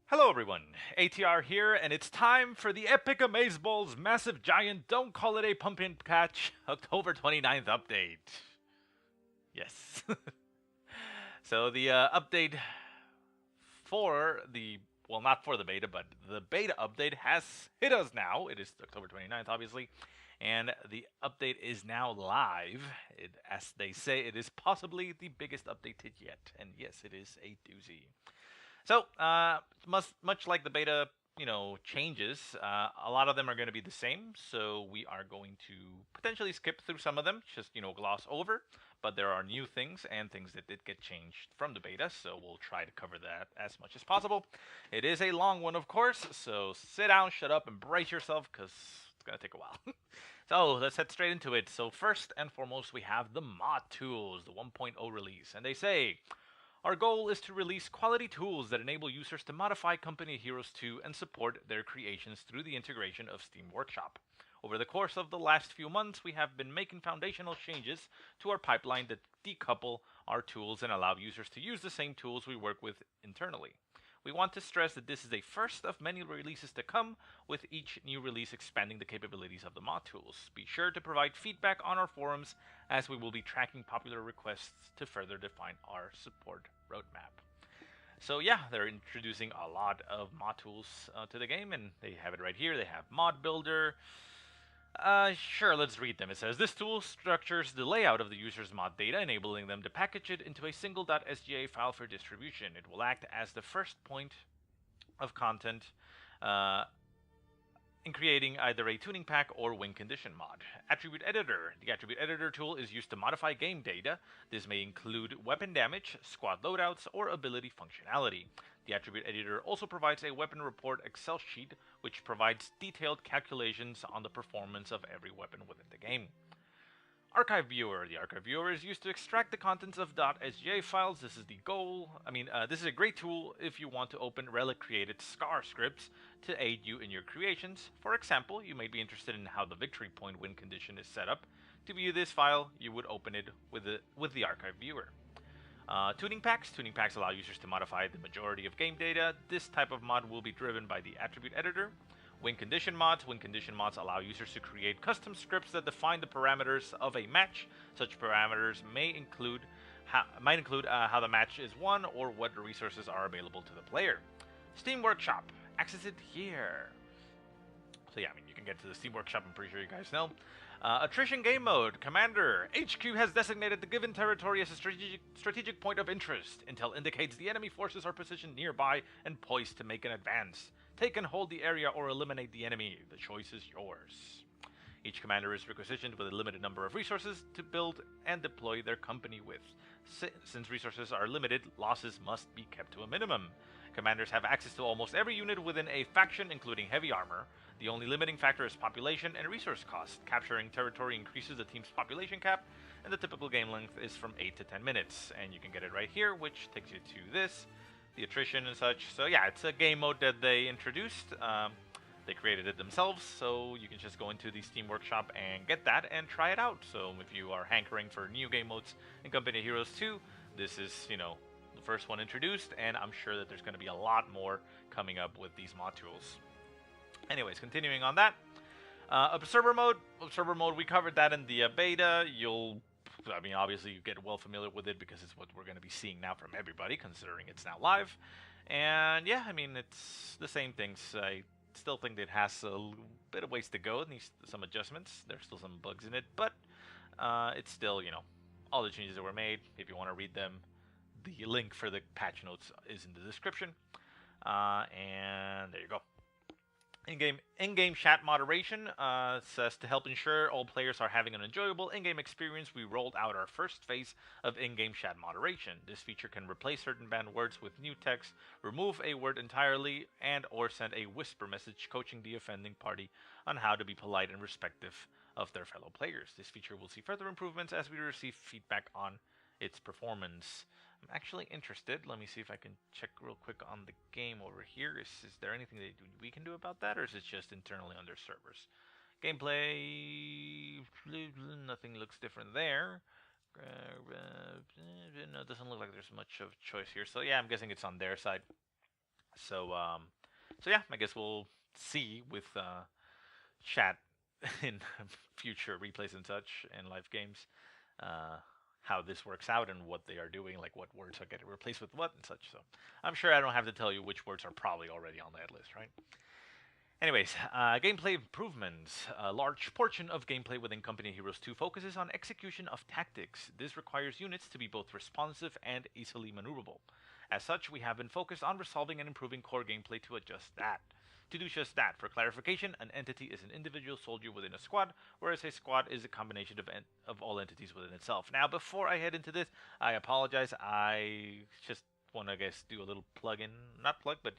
Hello everyone, ATR here, and it's time for the Epic Amazeballs Massive Giant Don't Call It a Pumpkin Patch October 29th update. Yes. So the update for the, well, not for the beta, but the beta update has hit us now. It is October 29th, obviously, and the update is now live. As they say, it is possibly the biggest update yet, and yes, it is a doozy. So, much like the beta, changes, a lot of them are going to be the same. So we are going to potentially skip through some of them, just gloss over. But there are new things and things that did get changed from the beta, so we'll try to cover that as much as possible. It is a long one, of course, so sit down, shut up, and brace yourself, because it's going to take a while. So let's head straight into it. So first and foremost, we have the mod tools, the 1.0 release, and they say our goal is to release quality tools that enable users to modify Company of Heroes 2 and support their creations through the integration of Steam Workshop. Over the course of the last few months, we have been making foundational changes to our pipeline that decouple our tools and allow users to use the same tools we work with internally. We want to stress that this is a first of many releases to come, with each new release expanding the capabilities of the mod tools. Be sure to provide feedback on our forums, as we will be tracking popular requests to further define our support roadmap. So yeah, they're introducing a lot of mod tools to the game, and they have it right here. They have Mod Builder. Sure, let's read them. It says, this tool structures the layout of the user's mod data, enabling them to package it into a single .sga file for distribution. It will act as the first point of content uh, in creating either a tuning pack or win condition mod. Attribute Editor. The Attribute Editor tool is used to modify game data. This may include weapon damage, squad loadouts, or ability functionality. The Attribute Editor also provides a weapon report Excel sheet, which provides detailed calculations on the performance of every weapon within the game. Archive Viewer. The Archive Viewer is used to extract the contents of .sga files. This is the goal. This is a great tool if you want to open Relic-created SCAR scripts to aid you in your creations. For example, you may be interested in how the victory point win condition is set up. To view this file, you would open it with the Archive Viewer. Tuning packs. Tuning packs allow users to modify the majority of game data. This type of mod will be driven by the Attribute Editor. Win condition mods. Win condition mods allow users to create custom scripts that define the parameters of a match. Such parameters may include how the match is won or what resources are available to the player. Steam Workshop. Access it here. So yeah, you can get to the Steam Workshop, I'm pretty sure you guys know. Attrition Game Mode. Commander. HQ has designated the given territory as a strategic point of interest. Intel indicates the enemy forces are positioned nearby and poised to make an advance. Take and hold the area or eliminate the enemy. The choice is yours. Each commander is requisitioned with a limited number of resources to build and deploy their company with. Since resources are limited, losses must be kept to a minimum. Commanders have access to almost every unit within a faction, including heavy armor. The only limiting factor is population and resource cost. Capturing territory increases the team's population cap, and the typical game length is from 8 to 10 minutes. And you can get it right here, which takes you to this, the attrition and such. So yeah, it's a game mode that they introduced. They created it themselves, so you can just go into the Steam Workshop and get that and try it out. So if you are hankering for new game modes in Company of Heroes 2, this is, the first one introduced, and I'm sure that there's going to be a lot more coming up with these mod tools. Anyways, continuing on that, Observer mode. Observer mode, we covered that in the beta. Obviously you get well familiar with it because it's what we're going to be seeing now from everybody, considering it's now live. And yeah, it's the same things. I still think that it has a bit of ways to go. It needs some adjustments. There's still some bugs in it, but it's still, all the changes that were made. If you want to read them, the link for the patch notes is in the description. And there you go. In-game chat moderation says, to help ensure all players are having an enjoyable in-game experience, we rolled out our first phase of in-game chat moderation. This feature can replace certain banned words with new text, remove a word entirely, and or send a whisper message coaching the offending party on how to be polite and respectful of their fellow players. This feature will see further improvements as we receive feedback on its performance. I'm actually interested. Let me see if I can check real quick on the game over here. Is there anything that we can do about that, or is it just internally on their servers? Gameplay, nothing looks different there. No, it doesn't look like there's much of choice here. So yeah, I'm guessing it's on their side. So yeah, I guess we'll see with chat in future replays and such and live games, uh, how this works out and what they are doing, like what words are getting replaced with what and such. So I'm sure I don't have to tell you which words are probably already on that list, right? Anyways, gameplay improvements. A large portion of gameplay within Company Heroes 2 focuses on execution of tactics. This requires units to be both responsive and easily maneuverable. As such, we have been focused on resolving and improving core gameplay to adjust that. To do just that, for clarification, an entity is an individual soldier within a squad, whereas a squad is a combination of all entities within itself. Now, before I head into this, I apologize. I just want to, guess, do a little plug-in, not plug, but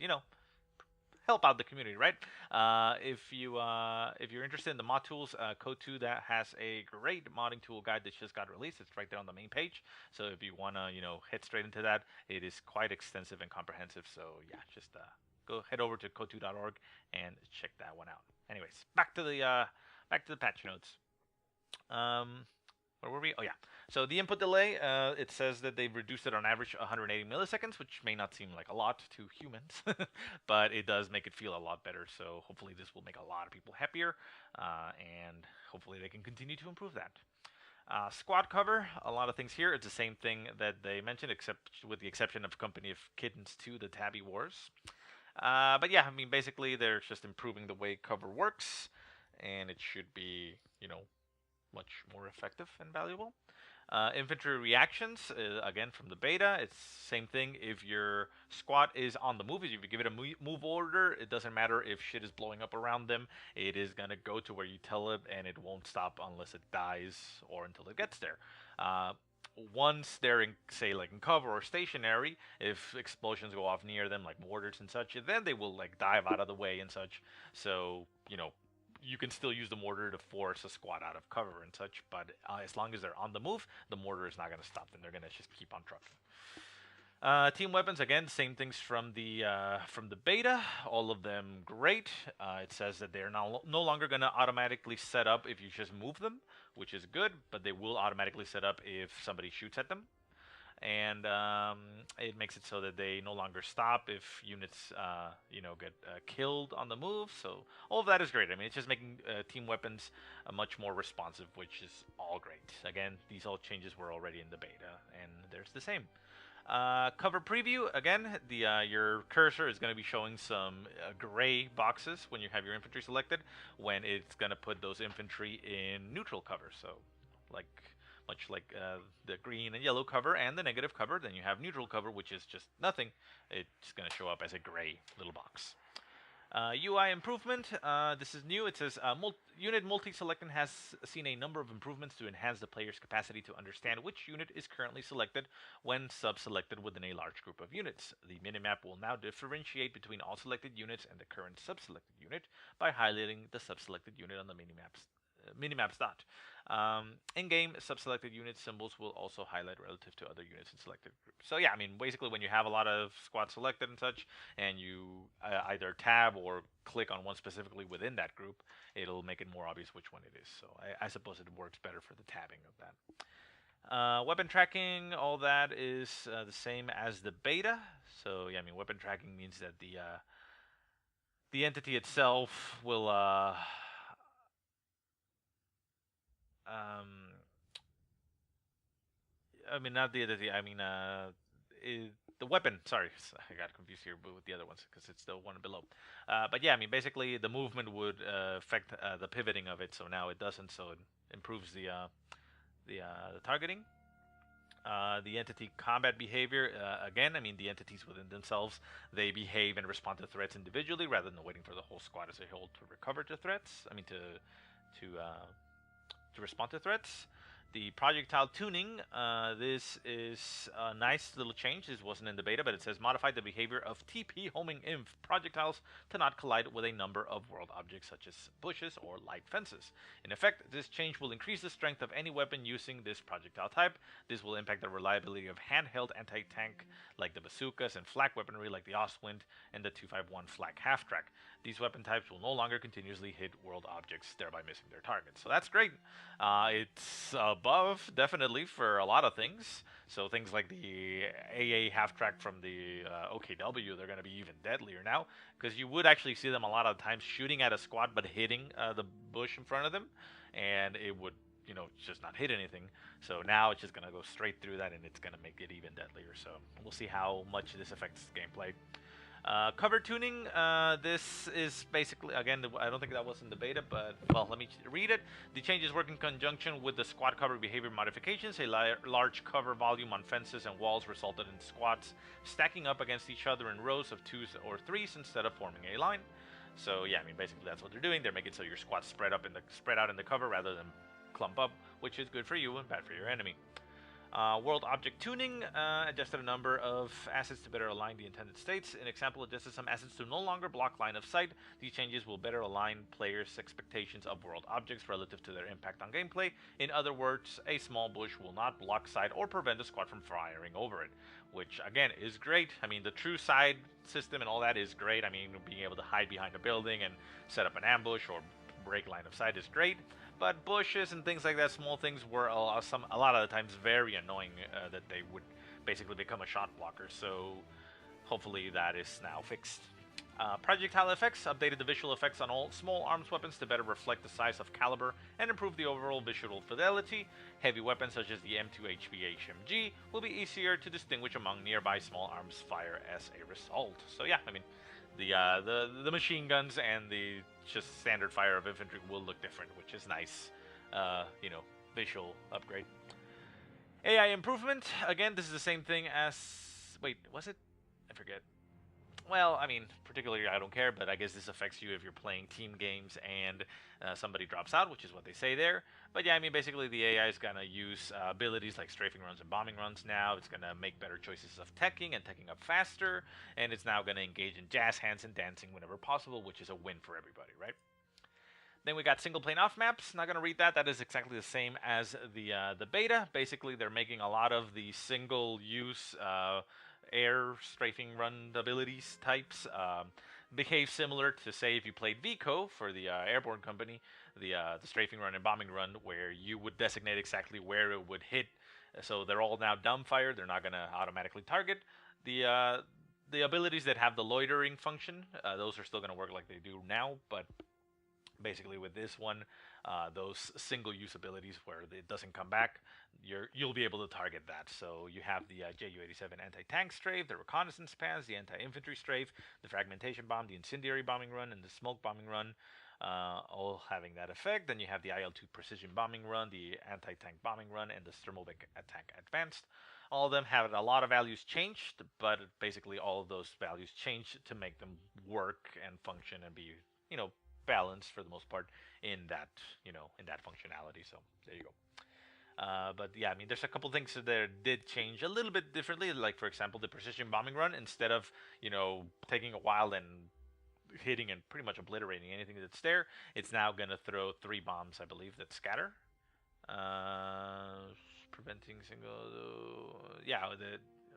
help out the community, right? If you're interested in the mod tools, CoH2 that has a great modding tool guide that just got released. It's right there on the main page. So if you wanna head straight into that, it is quite extensive and comprehensive. So yeah, just go head over to coh2.org and check that one out. Anyways, back to the patch notes. Where were we? Oh yeah. So the input delay, it says that they've reduced it on average 180 milliseconds, which may not seem like a lot to humans, but it does make it feel a lot better. So hopefully this will make a lot of people happier, and hopefully they can continue to improve that. Squad cover, a lot of things here. It's the same thing that they mentioned, except with the exception of Company of Kittens 2, the Tabby Wars. But yeah, I mean, basically they're just improving the way cover works, and it should be, much more effective and valuable. Infantry reactions, again from the beta, it's same thing. If your squad is on the move, if you give it a move order, it doesn't matter if shit is blowing up around them. It is gonna go to where you tell it, and it won't stop unless it dies or until it gets there. Once they're in, say, like in cover or stationary, if explosions go off near them, like mortars and such, then they will like dive out of the way and such. So you can still use the mortar to force a squad out of cover and such, but as long as they're on the move, the mortar is not going to stop them. They're going to just keep on trucking. Team weapons, again, same things from the beta. All of them great. It says that they're now no longer going to automatically set up if you just move them, which is good, but they will automatically set up if somebody shoots at them. And it makes it so that they no longer stop if units, get killed on the move. So all of that is great. I mean, it's just making team weapons much more responsive, which is all great. Again, these all changes were already in the beta, and there's the same. Cover preview, again, your cursor is going to be showing some gray boxes when you have your infantry selected, when it's going to put those infantry in neutral cover. So, much like the green and yellow cover and the negative cover, then you have neutral cover, which is just nothing. It's going to show up as a gray little box. UI improvement, this is new. It says unit multi-selecting has seen a number of improvements to enhance the player's capacity to understand which unit is currently selected when sub-selected within a large group of units. The minimap will now differentiate between all selected units and the current sub-selected unit by highlighting the sub-selected unit on the minimap's dot. In-game sub-selected unit symbols will also highlight relative to other units in selected groups. So yeah, I mean, basically when you have a lot of squads selected and such, and you either tab or click on one specifically within that group, it'll make it more obvious which one it is. So I suppose it works better for the tabbing of that. Weapon tracking, all that is the same as the beta. So yeah, I mean, weapon tracking means that the entity itself will I mean, not the other. I mean, the weapon. Sorry, I got confused here with the other ones because it's the one below. But yeah, I mean, basically the movement would affect the pivoting of it. So now it doesn't. So it improves the targeting. The entity combat behavior. Again, I mean, the entities within themselves, they behave and respond to threats individually rather than waiting for the whole squad as a whole to recover to threats. I mean, to respond to threats. The projectile tuning, this is a nice little change. This wasn't in the beta, but it says modify the behavior of TP homing inf projectiles to not collide with a number of world objects such as bushes or light fences. In effect, this change will increase the strength of any weapon using this projectile type. This will impact the reliability of handheld anti-tank like the bazookas and flak weaponry like the Ostwind and the 251 flak half-track. These weapon types will no longer continuously hit world objects, thereby missing their targets. So that's great. It's a above, definitely, for a lot of things. So things like the AA half track from the OKW, they're going to be even deadlier now, because you would actually see them a lot of times shooting at a squad but hitting the bush in front of them, and it would, just not hit anything. So now it's just going to go straight through that, and it's going to make it even deadlier. So we'll see how much this affects gameplay. Cover tuning, this is basically, again, I don't think that was in the beta, but, well, let me read it. The changes work in conjunction with the squad cover behavior modifications. A large cover volume on fences and walls resulted in squads stacking up against each other in rows of 2s or 3s instead of forming a line. So, yeah, I mean, basically that's what they're doing. They're making so your squads spread out in the cover rather than clump up, which is good for you and bad for your enemy. World object tuning adjusted a number of assets to better align the intended states. An example adjusted some assets to no longer block line of sight. These changes will better align players' expectations of world objects relative to their impact on gameplay. In other words, a small bush will not block sight or prevent a squad from firing over it, which again is great. I mean, the true side system and all that is great. I mean, being able to hide behind a building and set up an ambush or break line of sight is great. But bushes and things like that, small things, were a lot of the times very annoying that they would basically become a shot blocker. So hopefully that is now fixed. Projectile effects updated the visual effects on all small arms weapons to better reflect the size of caliber and improve the overall visual fidelity. Heavy weapons such as the M2 HV HMG will be easier to distinguish among nearby small arms fire as a result. So yeah, I mean, the machine guns and the just standard fire of infantry will look different, which is nice, visual upgrade. AI improvement, again, this is the same thing as, wait, was it? I forget. Well, I mean, particularly I don't care, but I guess this affects you if you're playing team games and somebody drops out, which is what they say there. But yeah, I mean, basically the AI is going to use abilities like strafing runs and bombing runs now. It's going to make better choices of teching and teching up faster, and it's now going to engage in jazz hands and dancing whenever possible, which is a win for everybody, right? Then we got single plane off maps. Not going to read that. That is exactly the same as the beta. Basically, they're making a lot of the single use air strafing run abilities types behave similar to, say, if you played VCO for the airborne company, the strafing run and bombing run, where you would designate exactly where it would hit. So they're all now dumbfire. They're not going to automatically target. The abilities that have the loitering function, those are still going to work like they do now, but basically with this one, those single-use abilities where it doesn't come back, you'll be able to target that. So you have the Ju-87 anti-tank strafe, the reconnaissance pads, the anti-infantry strafe, the fragmentation bomb, the incendiary bombing run, and the smoke bombing run, all having that effect. Then you have the IL-2 precision bombing run, the anti-tank bombing run, and the thermobic attack advanced. All of them have a lot of values changed, but basically all of those values changed to make them work and function and be, balanced for the most part in that, in that functionality. So there you go. But yeah, I mean, there's a couple things that did change a little bit differently. Like, for example, the precision bombing run, instead of, taking a while and hitting and pretty much obliterating anything that's there, it's now going to throw 3 bombs, I believe, that scatter. Preventing single...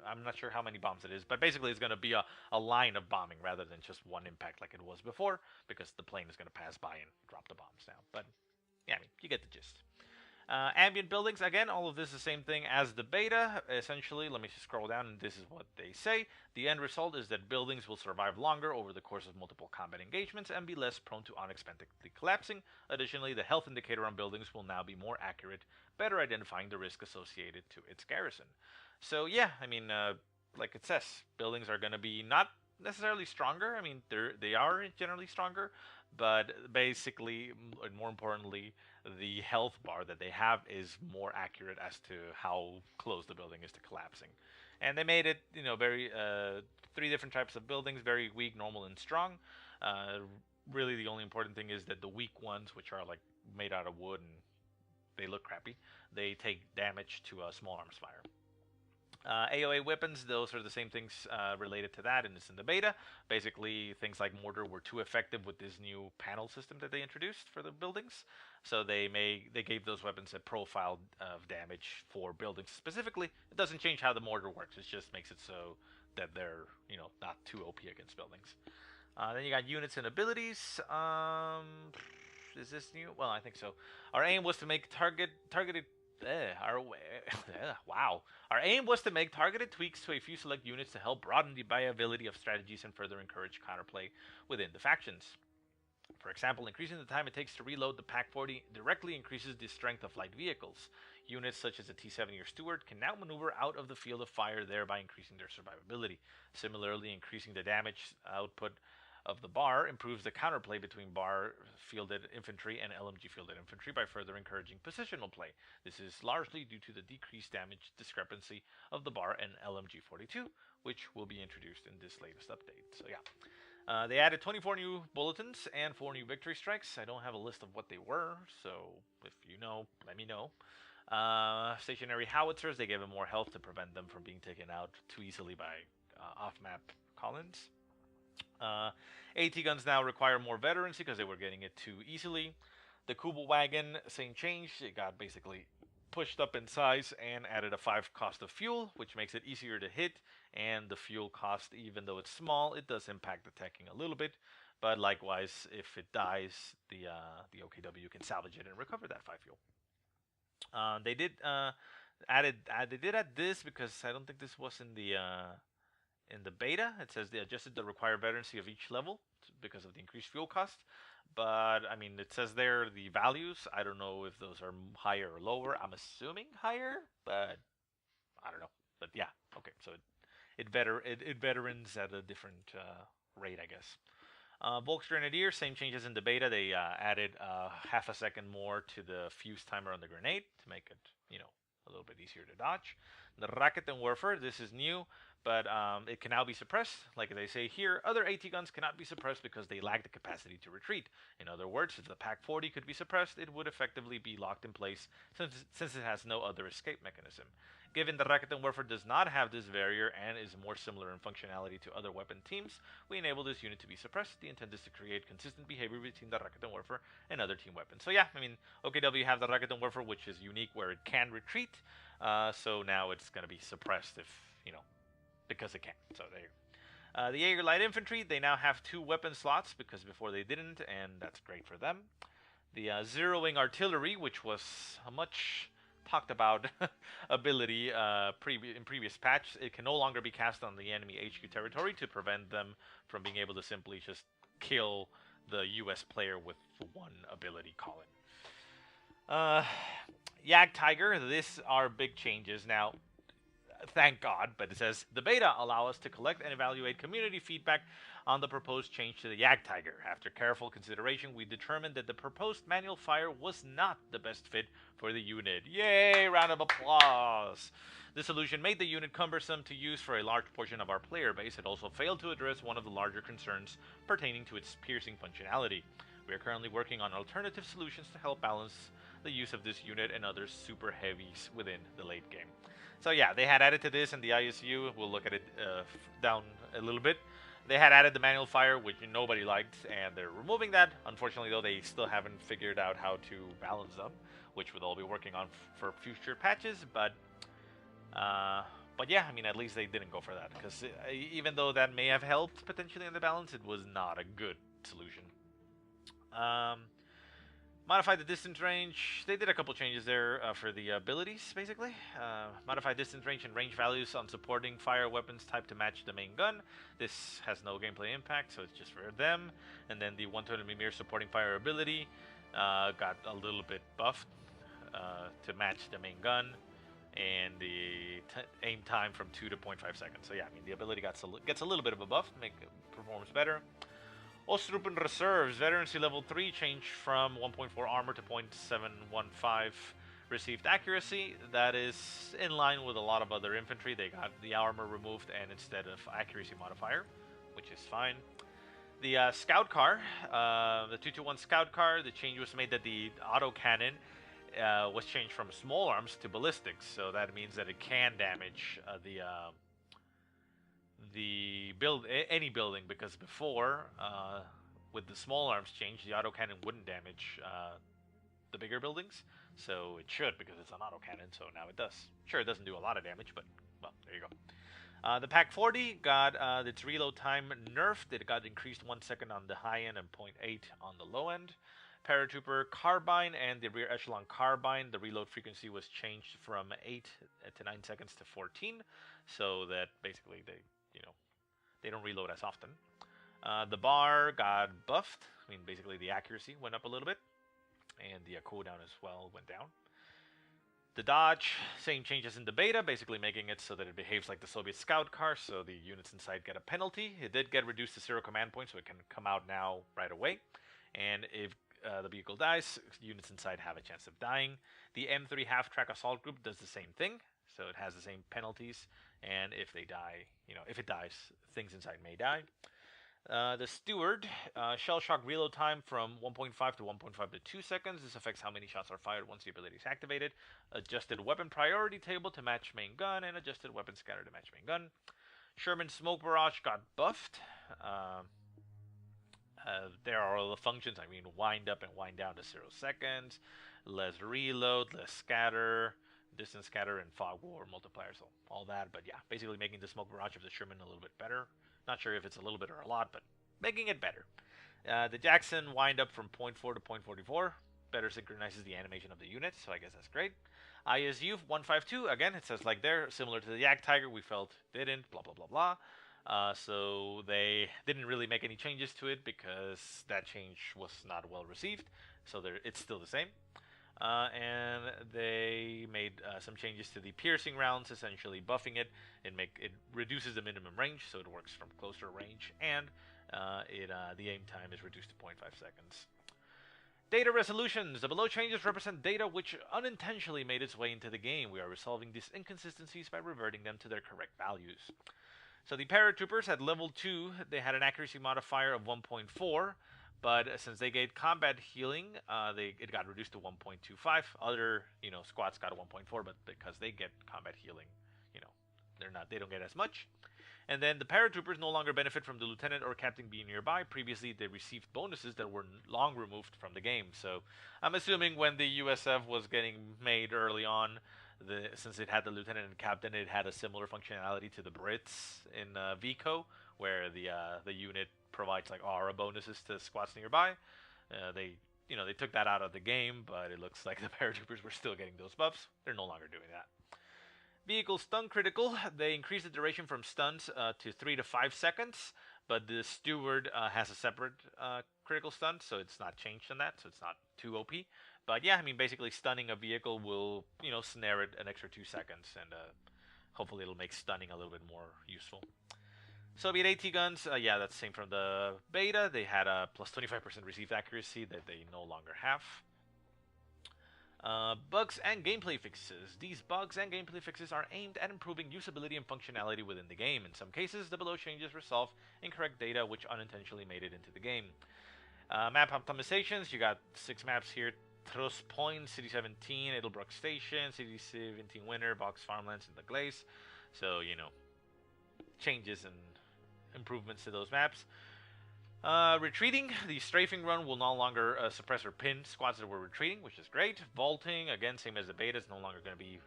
I'm not sure how many bombs it is, but basically it's going to be a line of bombing rather than just one impact like it was before, because the plane is going to pass by and drop the bombs now. But yeah, I mean, you get the gist. Ambient buildings, again, all of this is the same thing as the beta. Essentially, let me just scroll down, and this is what they say. The end result is that buildings will survive longer over the course of multiple combat engagements and be less prone to unexpectedly collapsing. Additionally, the health indicator on buildings will now be more accurate, better identifying the risk associated to its garrison. So yeah, I mean, like it says, buildings are going to be not necessarily stronger. I mean, they are generally stronger, but basically, and more importantly, the health bar that they have is more accurate as to how close the building is to collapsing. And they made it, very 3 different types of buildings: very weak, normal, and strong. Really, the only important thing is that the weak ones, which are like made out of wood and they look crappy, they take damage to a small arms fire. AOA weapons, those are the same things related to that, and it's in the beta. Basically, things like mortar were too effective with this new panel system that they introduced for the buildings. So they gave those weapons a profile of damage for buildings specifically. It doesn't change how the mortar works. It just makes it so that they're, not too OP against buildings. Then you got units and abilities. Is this new? Well, I think so. Our aim was to make targeted Wow. Our aim was to make targeted tweaks to a few select units to help broaden the viability of strategies and further encourage counterplay within the factions. For example, increasing the time it takes to reload the Pack-40 directly increases the strength of light vehicles. Units such as the T-70 or Stuart can now maneuver out of the field of fire, thereby increasing their survivability. Similarly, increasing the damage output of the bar improves the counterplay between bar-fielded infantry and LMG-fielded infantry by further encouraging positional play. This is largely due to the decreased damage discrepancy of the bar and LMG-42, which will be introduced in this latest update. So yeah. They added 24 new bulletins and 4 new victory strikes. I don't have a list of what they were, so if you know, let me know. Stationary howitzers, they gave them more health to prevent them from being taken out too easily by off-map Collins. AT guns now require more veterancy because they were getting it too easily. The Kubel wagon, same change. It got basically pushed up in size and added a 5 cost of fuel, which makes it easier to hit. And the fuel cost, even though it's small, it does impact the teching a little bit. But likewise, if it dies, the OKW can salvage it and recover that 5 fuel. They did add this because I don't think this was in the beta. It says they adjusted the required veterancy of each level because of the increased fuel cost. But I mean, it says there the values. I don't know if those are higher or lower. I'm assuming higher, but I don't know. But yeah, okay. So it veterans at a different rate, I guess. Volk's Grenadier, same changes in the beta. They added half a second more to the fuse timer on the grenade to make it, a little bit easier to dodge. The Raketenwerfer, this is new, but it can now be suppressed. Like they say here, other AT guns cannot be suppressed because they lack the capacity to retreat. In other words, if the Pack-40 could be suppressed, it would effectively be locked in place since it has no other escape mechanism. Given the Raketenwerfer does not have this barrier and is more similar in functionality to other weapon teams, we enable this unit to be suppressed. The intent is to create consistent behavior between the Raketenwerfer and other team weapons. So yeah, I mean, OKW have the Raketenwerfer, which is unique where it can retreat. So now it's going to be suppressed if, because it can. So there. The Jaeger Light Infantry, they now have 2 weapon slots because before they didn't, and that's great for them. The Zero-Wing Artillery, which was a much talked about ability in previous patch, it can no longer be cast on the enemy HQ territory to prevent them from being able to simply just kill the US player with 1 ability, call it. Jagdtiger, these are big changes. Now, thank God, but it says the beta allow us to collect and evaluate community feedback on the proposed change to the Jagdtiger. After careful consideration, we determined that the proposed manual fire was not the best fit for the unit. Yay! Round of applause! The solution made the unit cumbersome to use for a large portion of our player base. It also failed to address one of the larger concerns pertaining to its piercing functionality. We are currently working on alternative solutions to help balance the use of this unit and other super heavies within the late game. So yeah, they had added to this in the ISU. We'll look at it down a little bit. They had added the manual fire, which nobody liked, and they're removing that. Unfortunately, though, they still haven't figured out how to balance them, which we'll all be working on for future patches. But yeah, I mean, at least they didn't go for that, because even though that may have helped potentially in the balance, it was not a good solution. Modify the distance range. They did a couple changes there for the abilities, basically. Modify distance range and range values on supporting fire weapons type to match the main gun. This has no gameplay impact, so it's just for them. And then the 120mm supporting fire ability got a little bit buffed to match the main gun. And the aim time from 2 to 0.5 seconds. So yeah, I mean, the ability gets a little bit of a buff, make it performs better. Ostrupen Reserves, Veterancy Level 3, changed from 1.4 Armor to 0.715 Received Accuracy. That is in line with a lot of other infantry. They got the Armor removed and instead of Accuracy modifier, which is fine. The Scout Car, the 221 Scout Car, the change was made that the autocannon was changed from small arms to ballistics. So that means that it can damage any building, because before with the small arms change, the autocannon wouldn't damage the bigger buildings, so it should because it's an autocannon, so now it does. Sure, it doesn't do a lot of damage, but well, there you go. The Pack-40 got its reload time nerfed. It got increased 1 second on the high end and 0.8 on the low end. paratrooper carbine and the rear echelon carbine. The reload frequency was changed from 8 to 9 seconds to 14, so that basically they don't reload as often. The bar got buffed. I mean, basically the accuracy went up a little bit, and the cooldown as well went down. The dodge, same changes in the beta, basically making it so that it behaves like the Soviet scout car, so the units inside get a penalty. It did get reduced to 0 command points, so it can come out now right away. And if the vehicle dies, units inside have a chance of dying. The M3 half-track assault group does the same thing, so it has the same penalties, and if they die, if it dies, things inside may die. The Steward, shell shock reload time from 1.5 to 1.5 to 2 seconds. This affects how many shots are fired once the ability is activated. Adjusted weapon priority table to match main gun, and adjusted weapon scatter to match main gun. Sherman Smoke Barrage got buffed. There are all the functions. I mean, wind up and wind down to 0 seconds. Less reload, less scatter, distance scatter, and fog war multiplier. So all that, but yeah, basically making the Smoke Barrage of the Sherman a little bit better. Not sure if it's a little bit or a lot, but making it better. The Jackson wind up from 0.4 to 0.44. Better synchronizes the animation of the unit, so I guess that's great. ISU 152, again, it says like there, similar to the Jagdtiger, we felt didn't, blah, blah, blah, blah. So they didn't really make any changes to it because that change was not well received. So it's still the same. And they made some changes to the piercing rounds, essentially buffing it. It reduces the minimum range, so it works from closer range, and the aim time is reduced to 0.5 seconds. Data resolutions. The below changes represent data which unintentionally made its way into the game. We are resolving these inconsistencies by reverting them to their correct values. So the paratroopers at level 2, they had an accuracy modifier of 1.4. But since they get combat healing, it got reduced to 1.25. Other, squads got a 1.4, but because they get combat healing, they don't get as much. And then the paratroopers no longer benefit from the lieutenant or captain being nearby. Previously, they received bonuses that were long removed from the game. So I'm assuming when the USF was getting made early on, since it had the lieutenant and captain, it had a similar functionality to the Brits in VCO, where the unit provides like aura bonuses to squads nearby. They took that out of the game, but it looks like the paratroopers were still getting those buffs. They're no longer doing that. Vehicle stun critical. They increased the duration from stuns to 3 to 5 seconds, but the Steward has a separate critical stun, so it's not changed on that, so it's not too OP. But yeah, I mean, basically stunning a vehicle will, snare it an extra 2 seconds, and hopefully it'll make stunning a little bit more useful. Soviet AT guns, yeah, that's the same from the beta. They had a plus 25% received accuracy that they no longer have. Bugs and gameplay fixes. These bugs and gameplay fixes are aimed at improving usability and functionality within the game. In some cases, the below changes resolve incorrect data which unintentionally made it into the game. Map optimizations, you got 6 maps here. Trust Point, City 17, Edelbrook Station, City 17 Winter, Box Farmlands, and the Glaze. So, changes and improvements to those maps. Retreating, the strafing run will no longer suppress or pin squads that were retreating, which is great. Vaulting, again, same as the beta, is no longer going to be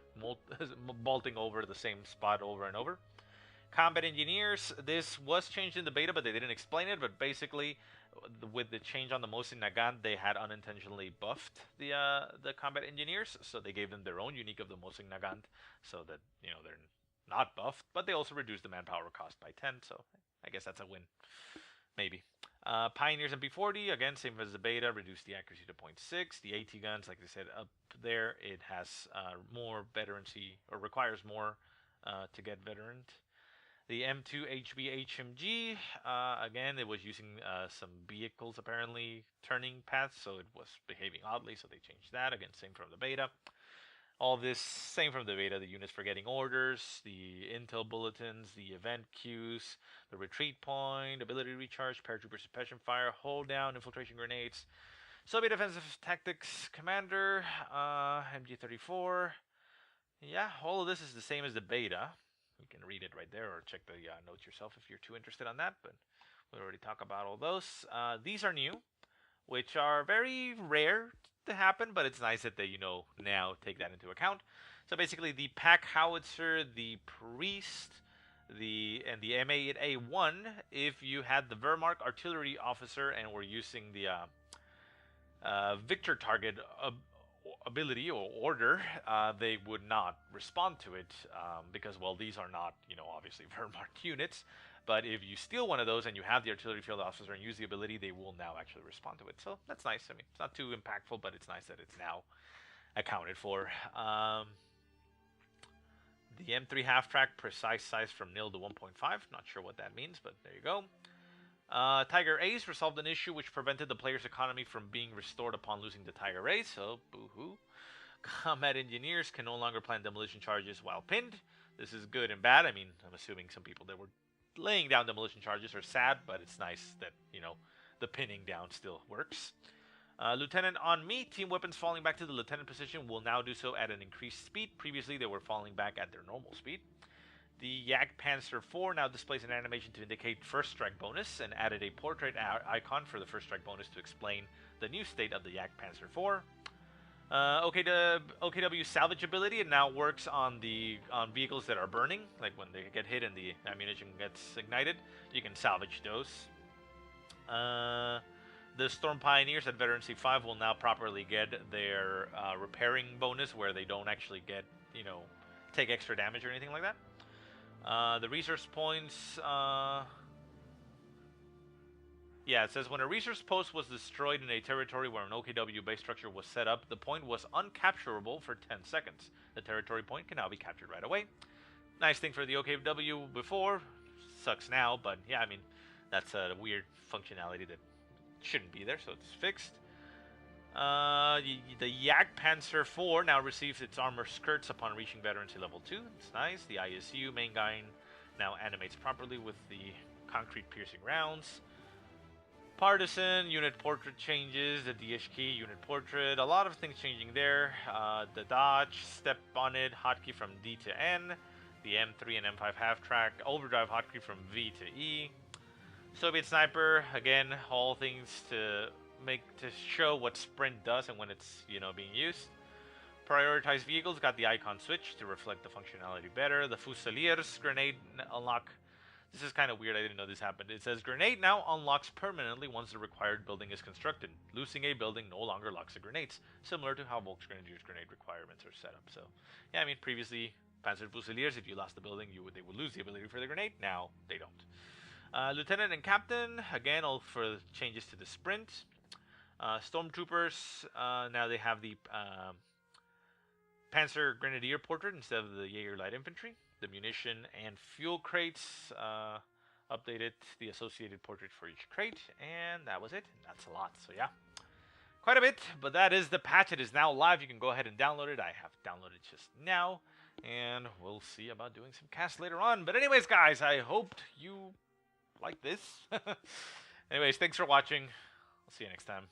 vaulting over the same spot over and over. Combat engineers, this was changed in the beta, but they didn't explain it. But basically, with the change on the Mosin Nagant, they had unintentionally buffed the combat engineers, so they gave them their own unique of the Mosin Nagant, so that they're not buffed, but they also reduced the manpower cost by 10, so I guess that's a win. Maybe. Pioneers MP40, again, same as the beta, reduced the accuracy to 0.6. The AT guns, like I said, up there, it has more veterancy, or requires more to get veteran. The M2 HB HMG, again, it was using some vehicles, apparently, turning paths, so it was behaving oddly, so they changed that. Again, same from the beta. All this, same from the beta, the units for getting orders, the intel bulletins, the event queues, the retreat point, ability recharge, paratrooper suppression fire, hold down, infiltration grenades, Soviet offensive tactics commander, MG34. Yeah, all of this is the same as the beta. You can read it right there or check the notes yourself if you're too interested on that, but we already talked about all those. These are new, which are very rare to happen, but it's nice that they, now take that into account. So basically, the Pack Howitzer, the Priest, and the M8A1, if you had the Wehrmacht artillery officer and were using the Victor target ability or order, they would not respond to it because, well, these are not, obviously Wehrmacht units. But if you steal one of those and you have the artillery field officer and use the ability, they will now actually respond to it. So that's nice. I mean, it's not too impactful, but it's nice that it's now accounted for. The M3 half-track, precise size from 0 to 1.5. Not sure what that means, but there you go. Tiger Ace resolved an issue which prevented the player's economy from being restored upon losing the Tiger Ace, so boo-hoo. Combat engineers can no longer plan demolition charges while pinned. This is good and bad. I mean, I'm assuming some people that were laying down demolition charges are sad, but it's nice that, the pinning down still works. Lieutenant on me, team weapons falling back to the lieutenant position will now do so at an increased speed. Previously, they were falling back at their normal speed. The Jagdpanzer IV now displays an animation to indicate first strike bonus and added a portrait icon for the first strike bonus to explain the new state of the Jagdpanzer IV. OKW salvage ability, it now works on vehicles that are burning, like when they get hit and the ammunition gets ignited, you can salvage those. The Storm Pioneers at Veteran C5 will now properly get their repairing bonus, where they don't actually get, take extra damage or anything like that. The resource points, yeah, it says when a resource post was destroyed in a territory where an OKW base structure was set up, the point was uncapturable for 10 seconds. The territory point can now be captured right away. Nice thing for the OKW before, sucks now, but yeah, I mean, that's a weird functionality that shouldn't be there, so it's fixed. The Jagdpanzer IV now receives its armor skirts upon reaching veterancy level 2. It's nice. The ISU main gun now animates properly with the concrete piercing rounds. Partisan unit portrait changes. The DHK unit portrait. A lot of things changing there. The dodge, step on it, hotkey from D to N. The M3 and M5 half track. Overdrive hotkey from V to E. Soviet sniper, again, all things to show what sprint does and when it's being used. Prioritized vehicles got the icon switch to reflect the functionality better. The Fusiliers grenade unlock. This is kind of weird. I didn't know this happened. It says grenade now unlocks permanently once the required building is constructed. Losing a building no longer locks the grenades, similar to how Volksgrenadier's grenade requirements are set up. So yeah, I mean, previously Panzer Fusiliers, if you lost the building, they would lose the ability for the grenade. Now they don't. Lieutenant and Captain, again, all for changes to the sprint. Stormtroopers, now they have the Panzer Grenadier portrait instead of the Jaeger Light Infantry. The munition and fuel crates, updated the associated portrait for each crate, and that was it. That's a lot, so yeah. Quite a bit, but that is the patch. It is now live. You can go ahead and download it. I have downloaded just now, and we'll see about doing some casts later on. But anyways, guys, I hoped you like this. Anyways, thanks for watching. I'll see you next time.